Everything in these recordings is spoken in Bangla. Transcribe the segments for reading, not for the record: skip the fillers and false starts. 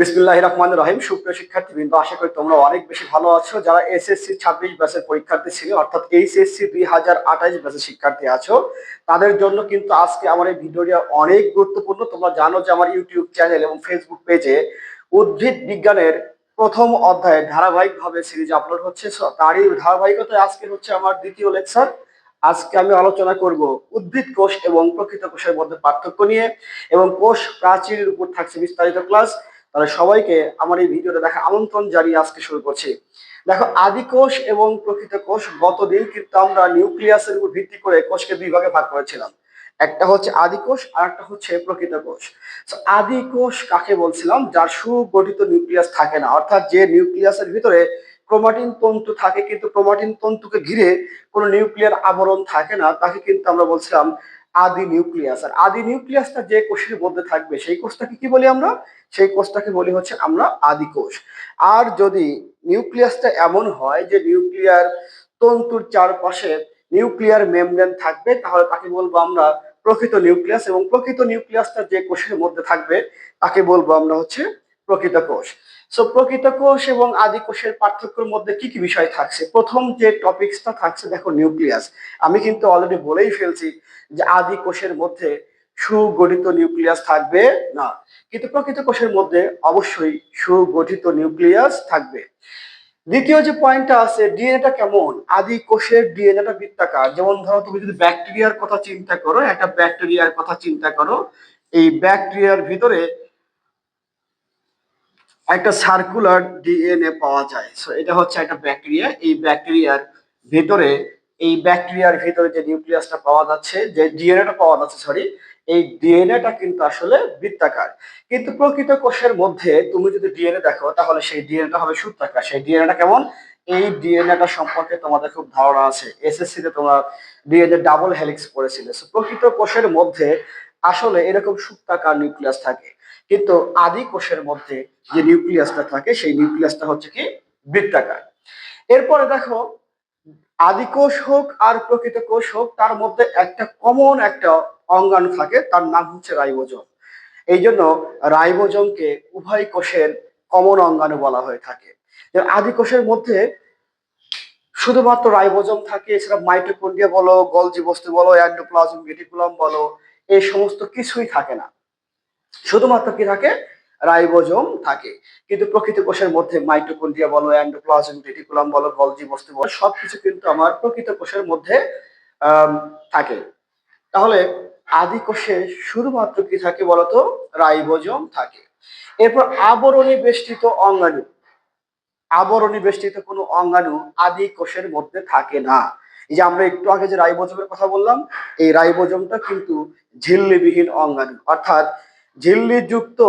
বিসমিল্লাহির রহমানির রহিম। সুপ্রিয় শিক্ষার্থীবৃন্দ, আশা করি তোমরা অনেক বেশি ভালো আছো। যারা এসএসসি 26 ব্যাচের পরীক্ষার্থী ছিল, অর্থাৎ এইচএসসি 2028 ব্যাচের শিক্ষার্থী আছো, তাদের জন্য কিন্তু আজকে আমার এই ভিডিওটা অনেক গুরুত্বপূর্ণ। তোমরা জানো যে আমার ইউটিউব চ্যানেল এবং ফেসবুক পেজে উদ্ভিদ বিজ্ঞানের প্রথম অধ্যায়ে ধারাবাহিকভাবে সিরিজ আপলোড হচ্ছে। তারই ধারাবাহিকতায় আজকে হচ্ছে আমার দ্বিতীয় লেকচার। আজকে আমি আলোচনা করব উদ্ভিদ কোষ এবং প্রকৃত কোষের মধ্যে পার্থক্য নিয়ে, এবং কোষ প্রাচীরের উপর থাকছে বিস্তারিত ক্লাস। তাহলে সবাইকে আমার এই ভিডিওটা দেখা আমন্ত্রণ জানিয়ে আজকে শুরু করছি। দেখো, আদি কোষ এবং প্রকৃত কোষ, গতদিন কিন্তু আমরা নিউক্লিয়াসের উপর ভিত্তি করে কোষকে দুই ভাগে ভাগ করেছিলাম। একটা হচ্ছে আদি কোষ আর একটা হচ্ছে প্রকৃত কোষ। আদি কোষ কাকে বলছিলাম? যার সুগঠিত নিউক্লিয়াস থাকে না, অর্থাৎ যে নিউক্লিয়াসের ভিতরে ক্রোমাটিন তন্তু থাকে কিন্তু ক্রোমাটিন তন্তুকে ঘিরে কোনো নিউক্লিয়ার আবরণ থাকে না, তাকে কিন্তু আমরা বলছিলাম আদি নিউক্লিয়াস। আর আদি নিউক্লিয়াসটা যে কোষের মধ্যে থাকবে সেই কোষটাকে কি বলি আমরা? সেই কোষটাকে বলি হচ্ছে আমরা আদি কোষ। আর যদি নিউক্লিয়াসটা এমন হয় যে নিউক্লিয়ার তন্তুর চারপাশে নিউক্লিয়ার মেমব্রেন থাকবে, তাহলে তাকে বলবো আমরা প্রকৃত নিউক্লিয়াস। এবং প্রকৃত নিউক্লিয়াসটা যে কোষের মধ্যে থাকবে তাকে বলবো আমরা হচ্ছে প্রকৃত কোষ। প্রকৃত কোষ এবং আদি কোষের পার্থক্যের মধ্যে কি কি বিষয় থাকছে? প্রথম যে টপিকসটা থাকছে, দেখো, নিউক্লিয়াস। আমি কিন্তু অলরেডি বলেই ফেলছি যে আদি কোষের মধ্যে সুগঠিত নিউক্লিয়াস থাকবে না, কিন্তু প্রকৃত কোষের মধ্যে অবশ্যই সুগঠিত নিউক্লিয়াস থাকবে। দ্বিতীয় যে পয়েন্টটা আছে, ডিএনএটা কেমন? আদি কোষের ডিএনএটা বৃত্তাকার। যেমন ধরো, তুমি যদি ব্যাকটেরিয়ার কথা চিন্তা করো, একটা ব্যাকটেরিয়ার কথা চিন্তা করো, এই ব্যাকটেরিয়ার ভিতরে একটা সার্কুলার ডিএনএ পাওয়া যায়। এটা হচ্ছে একটা ব্যাকটেরিয়া। এই ব্যাকটেরিয়ার ভিতরে যে নিউক্লিয়াসটা পাওয়া যাচ্ছে, যে ডিএনএটা পাওয়া যাচ্ছে, সরি, এই ডিএনএটা কিন্তু আসলে বৃত্তাকার। কিন্তু প্রকৃত কোষের মধ্যে তুমি যদি ডিএনএ দেখো, তাহলে সেই ডিএনএটা হবে সূত্রাকার। সেই ডিএনএটা কেমন? এই ডিএনএটা সম্পর্কে তোমাদের খুব ধারণা আছে, এসএসসি তে তোমরা ডিএনএ ডাবল হেলিক্স পড়েছিলে। প্রকৃত কোষের মধ্যে আসলে এরকম সূত্রাকার নিউক্লিয়াস থাকে, কিন্তু আদি কোষের মধ্যে যে নিউক্লিয়াসটা থাকে সেই নিউক্লিয়াসটা হচ্ছে কি বৃত্তাকার। এরপরে দেখো, আদি কোষ হোক আর প্রকৃত কোষ হোক, তার মধ্যে একটা কমন একটা অঙ্গাণু থাকে, তার নাম হচ্ছে রাইবোজোম। এই জন্য রাইবোজোমকে উভয় কোষের কমন অঙ্গাণু বলা হয়ে থাকে। আদি কোষের মধ্যে শুধুমাত্র রাইবোজোম থাকে, এছাড়া মাইটোকন্ড্রিয়া বলো, গলজি বস্তু বলো, এন্ডোপ্লাজম, রেটিকুলাম বলো, এই সমস্ত কিছুই থাকে না। শুধুমাত্র কি থাকে? রাইবোজোম থাকে। কিন্তু প্রকৃত কোষের মধ্যে মাইটোকন্ড্রিয়া বলো, এন্ডোপ্লাজম, রেটিকুলাম বলো, গলজি বস্তু বলো, সবকিছু কিন্তু আমার প্রকৃত কোষের মধ্যে থাকে। তাহলে আদি কোষে শুধুমাত্র কি থাকে বলতো? রাইবোজোম থাকে। এরপর আবরণী বেষ্টিত অঙ্গাণু। আবরণী বেষ্টিত কোনো অঙ্গাণু আদি কোষের মধ্যে থাকে না। এই যে আমরা একটু আগে যে রাইবোজোমের কথা বললাম, এই রাইবোজোমটা কিন্তু ঝিল্লিবিহীন অঙ্গাণু, অর্থাৎ ঝিল্লিযুক্ত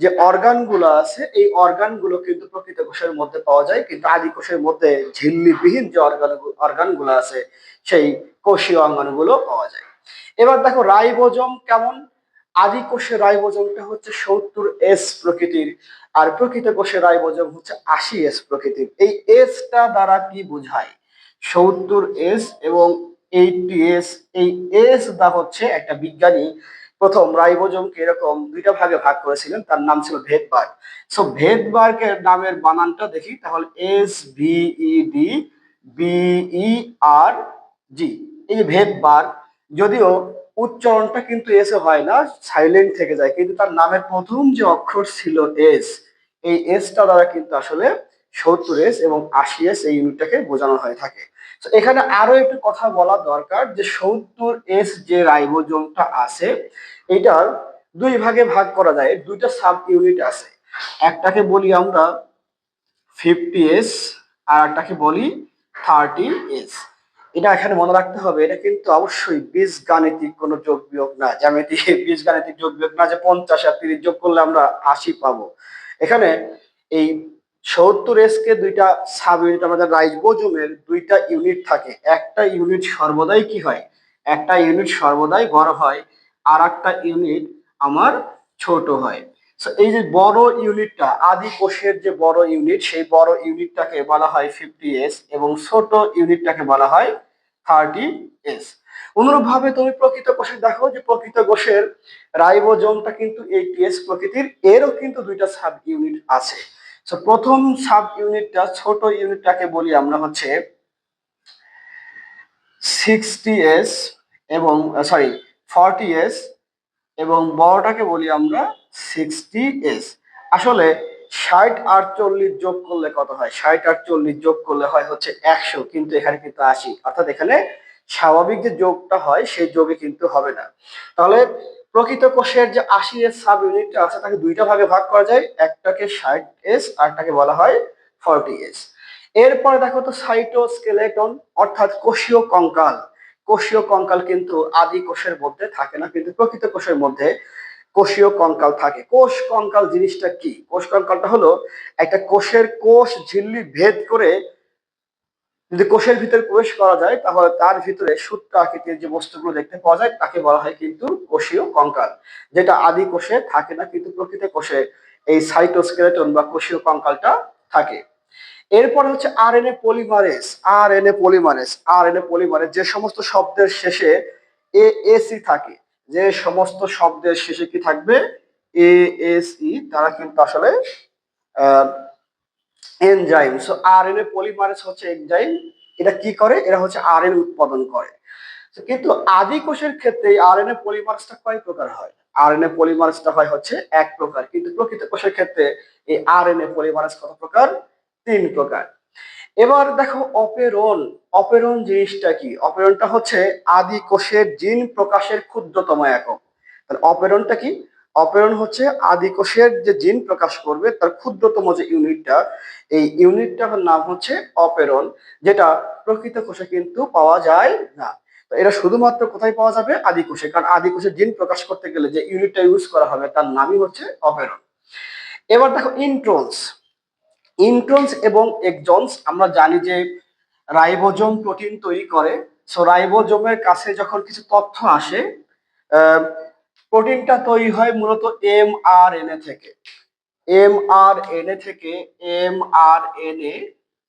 যে অর্গানগুলো আছে এই অর্গানগুলো কিন্তু প্রকৃত কোষের মধ্যে পাওয়া যায়, কিন্তু আদি কোষের মধ্যে ঝিল্লিবিহীন যে অর্গানগুলো আছে সেই কোষীয় অঙ্গাণুগুলো পাওয়া যায়। এবার দেখো, রাইবোজোম কেমন? আদি কোষের রাইবোজোমটা হচ্ছে 70S প্রকৃতির, আর প্রকৃত কোষের রাইবোজোম হচ্ছে 80S প্রকৃতির। এই এসটা দ্বারা কি বোঝায়? 70S এবং 80S। এই এস দা হচ্ছে একটা বিজ্ঞানী প্রথম রাইবোজোমকে এরকম দুইটা ভাগে ভাগ করেছিলেন, তার নাম ছিল ভেদবার্গ। ভেদবার্গের নামের বানানটা দেখি, তাহলে SVEDBERG। এই যে ভেদবার্গ, যদিও উচ্চারণটা কিন্তু এস হয় না, সাইলেন্ট থেকে যায়, কিন্তু তার নামের প্রথম যে অক্ষর ছিল এস, এই এসটা দ্বারা কিন্তু আসলে 70S এবং 80S এই ইউনিটটাকে বোঝানো হয়ে থাকে। এখানে আরো একটু কথা বলা দরকার যে 70S যে রাইবোজোমটা আছে, এটার দুই ভাগে ভাগ করা যায়, দুইটা সাব ইউনিট আছে। একটাকে বলি আমরা 50S, আর একটাকে বলি 30S। এটা এখানে মনে রাখতে হবে, এটা কিন্তু অবশ্যই বীজগাণিতিক কোনো যোগ বিয়োগ না, জ্যামিতি বীজগাণিতিক যোগ বিয়োগ না যে 50 আর 30 যোগ করলে আমরা 80 পাবো। এখানে এই 70S কে দুইটা সাব ইউনিট, আমাদের রাইবোজোমের দুইটা ইউনিট থাকে। একটা ইউনিট সর্বদাই কি হয়? একটা ইউনিট সর্বদাই বড় হয়, আর একটা ইউনিট আমার ছোট হয়। এই যে বড় ইউনিটটা, আদি কোষের যে বড় ইউনিট, সেই বড় ইউনিটটাকে বলা হয় 50S এবং ছোট ইউনিটটাকে বলা হয় 30S। অনুরূপভাবে তুমি প্রকৃত কোষে দেখো যে প্রকৃত কোষের রাইবোজোমটা কিন্তু 80S প্রকৃতির, এরও কিন্তু দুইটা সাব ইউনিট আছে। তো প্রথম সাব ইউনিটটা, ছোট ইউনিটটাকে বলি আমরা হচ্ছে 60S এবং 40S, এবং বড়টাকে বলি আমরা 60S। আসলে 60 আর 40 যোগ করলে কত হয়? 60 আর 40 যোগ করলে হয় হচ্ছে 100, কিন্তু এখানে কিন্তু 80, অর্থাৎ এখানে স্বাভাবিক যে যোগটা হয় সেই যোগে কিন্তু হবে না। তাহলে প্রকৃত কোষের যে 80S সাব ইউনিটটা আছে তাকে দুইটা ভাগে ভাগ করা যায়, একটাকে 60S আর একটাকে বলা হয় 40S। এরপরে দেখো তো সাইটোস্কেলেটন, অর্থাৎ কোষীয় কঙ্কাল। কোষীয় কঙ্কাল কিন্তু আদি কোষের মধ্যে থাকে না, কিন্তু প্রকৃত কোষের মধ্যে কোষীয় কঙ্কাল থাকে। কোষ কঙ্কাল জিনিসটা কি? কোষ কঙ্কালটা হলো একটা কোষের কোষ ঝিল্লি ভেদ করে যদি কোষের ভিতরে প্রবেশ করা যায় তাহলে তার ভিতরে সূত্র আকৃতির যে বস্তুগুলো দেখতে পাওয়া যায় তাকে বলা হয় কিন্তু কোষীয় কঙ্কাল, যেটা আদি কোষে থাকে না, কিন্তু প্রকৃত কোষে এই সাইটোস্কেলেটন বা কোষীয় কঙ্কালটা থাকে। এরপর হচ্ছে আরএনএ পলিমারেজ। আরএনএ পলিমারেজ যে সমস্ত শব্দের শেষে এএসই থাকে, যে সমস্ত শব্দের শেষে কি থাকবে? এএসই, তারা কিন্তু আসলে এনজাইম। সো আরএনএ পলিমারেজ হচ্ছে এনজাইম। এটা কি করে? এরা হচ্ছে আরএনএ উৎপাদন করে। কিন্তু আদি কোষের ক্ষেত্রে আরএনএ পলিমারেজটা কয় প্রকার হয়? আরএনএ পলিমারেজটা হয় হচ্ছে এক প্রকার, কিন্তু প্রকৃত কোষের ক্ষেত্রে এই আরএনএ পলিমারেজ কত প্রকার? 3 প্রকার। এবার দেখো অপেরন। অপেরন জিনিসটা কি? অপেরনটা হচ্ছে আদি কোষের জিন প্রকাশের ক্ষুদ্রতম একক। তাহলে অপেরনটা কি? অপেরন হচ্ছে আদি কোষের যে জিন প্রকাশ করবে তার ক্ষুদ্রতম যে ইউনিটটা, এই ইউনিটটার নাম হচ্ছে অপেরন, যেটা প্রকৃত কোষে কিন্তু পাওয়া যায় না। তো এটা শুধুমাত্র কোথায় পাওয়া যাবে? আদি কোষে, কারণ আদি কোষে জিন প্রকাশ করতে গেলে যে ইউনিটটা ইউজ করা হবে তার নামই হচ্ছে অপেরন। এবার দেখো ইন্ট্রন্স। ইন্ট্রন্স এবং এক্সন্স, আমরা জানি যে রাইবোজোম প্রোটিন তৈরি করে। সো রাইবোজোমের কাছে যখন কিছু তথ্য আসে, প্রোটিনটা তৈরি হয় মূলত এমআরএনএ থেকে। এমআরএনএ থেকে এমআরএনএ।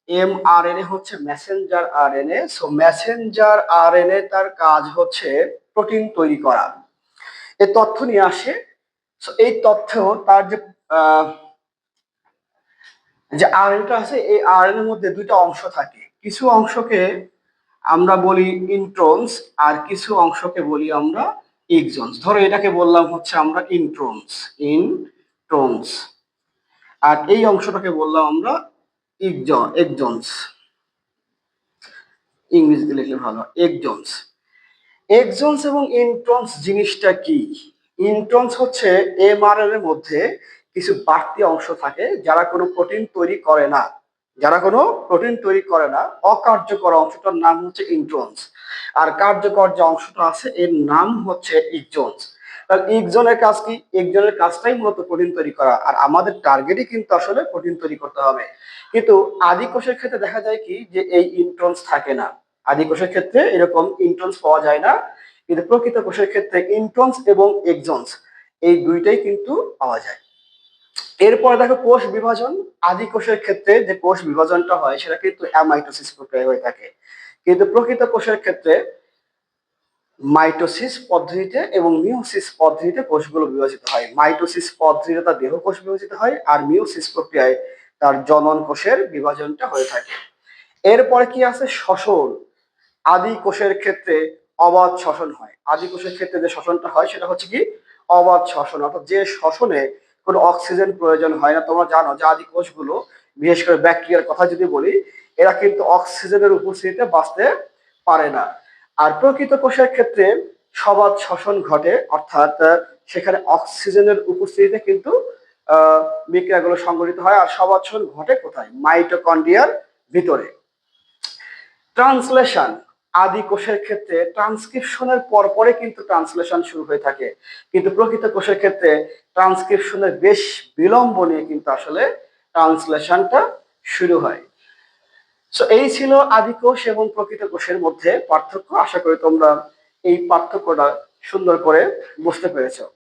এমআরএনএ হচ্ছে Messenger RNA. So Messenger RNA তার কাজ হচ্ছে প্রোটিন তৈরি করা। এই তথ্য নিয়ে আসে। সো এই তথ্য তার যে আরএনএটা আছে, এই আরএনএর মধ্যে দুইটা অংশ থাকে। কিছু অংশকে আমরা বলি ইন্ট্রন্স, আর কিছু অংশকে বলি আমরা এক্সন্স। ধরো এটাকে বললাম হচ্ছে আমরা ইন্ট্রন্স, আর এই অংশটাকে বললাম আমরা এক্সন্স। ইংরেজিতে লিখলে ভালো, এক্সন্স। এক্সন্স এবং ইন্ট্রন্স জিনিসটা কি? ইন্ট্রন্স হচ্ছে এমআরএনএ এর মধ্যে কিছু বাড়তি অংশ থাকে যারা কোনো প্রোটিন তৈরি করে না। অকার্যকর অংশটার নাম হচ্ছে ইন্ট্রন্স, আর কার্যকর যে অংশটা আছে এর নাম হচ্ছে এক্সন্স। তাহলে এক্সনের কাজ কি? এক্সনের কাজটাই মূলত প্রোটিন তৈরি করা, আর আমাদের টার্গেটই কিন্তু আসলে প্রোটিন তৈরি করতে হবে। কিন্তু আদি কোষের ক্ষেত্রে দেখা যায় কি যে এই ইন্ট্রন্স থাকে না। আদি কোষের ক্ষেত্রে এরকম ইন্ট্রন্স পাওয়া যায় না, কিন্তু প্রকৃত কোষের ক্ষেত্রে ইন্ট্রন্স এবং এক্সন্স এই দুইটাই কিন্তু পাওয়া যায়। এরপর দেখো কোষ বিভাজন। আদি কোষের ক্ষেত্রে যে কোষ বিভাজনটা হয় সেটা কিন্তু অ্যামাইটোসিস প্রক্রিয়ায় হয়ে থাকে, কিন্তু প্রকৃত কোষের ক্ষেত্রে মাইটোসিস পদ্ধতিতে এবং মিওসিস পদ্ধতিতে কোষগুলো বিভাজিত হয়। মাইটোসিস পদ্ধতিতে তার দেহ কোষ বিভাজিত হয়, আর মিওসিস প্রক্রিয়ায় তার জনন কোষের বিভাজনটা হয়ে থাকে। এরপরে কি আছে? শ্বসন। আদি কোষের ক্ষেত্রে অবাধ শ্বসন হয়। আদি কোষের ক্ষেত্রে যে শ্বসনটা হয় সেটা হচ্ছে কি? অবাধ শ্বসন, অর্থাৎ যে শ্বসনে কোনো অক্সিজেন প্রয়োজন হয় না। তোমরা জানো যে আদি কোষগুলো, বিশেষ করে ব্যাকটেরিয়ার কথা যদি বলি, এরা কিন্তু অক্সিজেনের উপস্থিতিতে বাঁচতে পারে না। আর প্রকৃত কোষের ক্ষেত্রে সবাধ শ্বসন ঘটে, অর্থাৎ সেখানে অক্সিজেনের উপস্থিতিতে কিন্তু বিক্রিয়াগুলো সংঘটিত হয়। আর সবাধ শ্বসন ঘটে কোথায়? মাইটোকন্ড্রিয়ার ভিতরে। ট্রান্সলেশন। আদি কোষের ক্ষেত্রে ট্রান্সক্রিপশনের পরে কিন্তু ট্রান্সলেশন শুরু হয়ে থাকে, কিন্তু প্রকৃত কোষের ক্ষেত্রে ট্রান্সক্রিপশনের বেশ বিলম্ব নিয়ে কিন্তু আসলে ট্রান্সলেশনটা শুরু হয়। সো এই ছিল আদি কোষ এবং প্রকৃত কোষের মধ্যে পার্থক্য। আশা করি তোমরা এই পার্থক্যটা সুন্দর করে বুঝতে পেরেছো।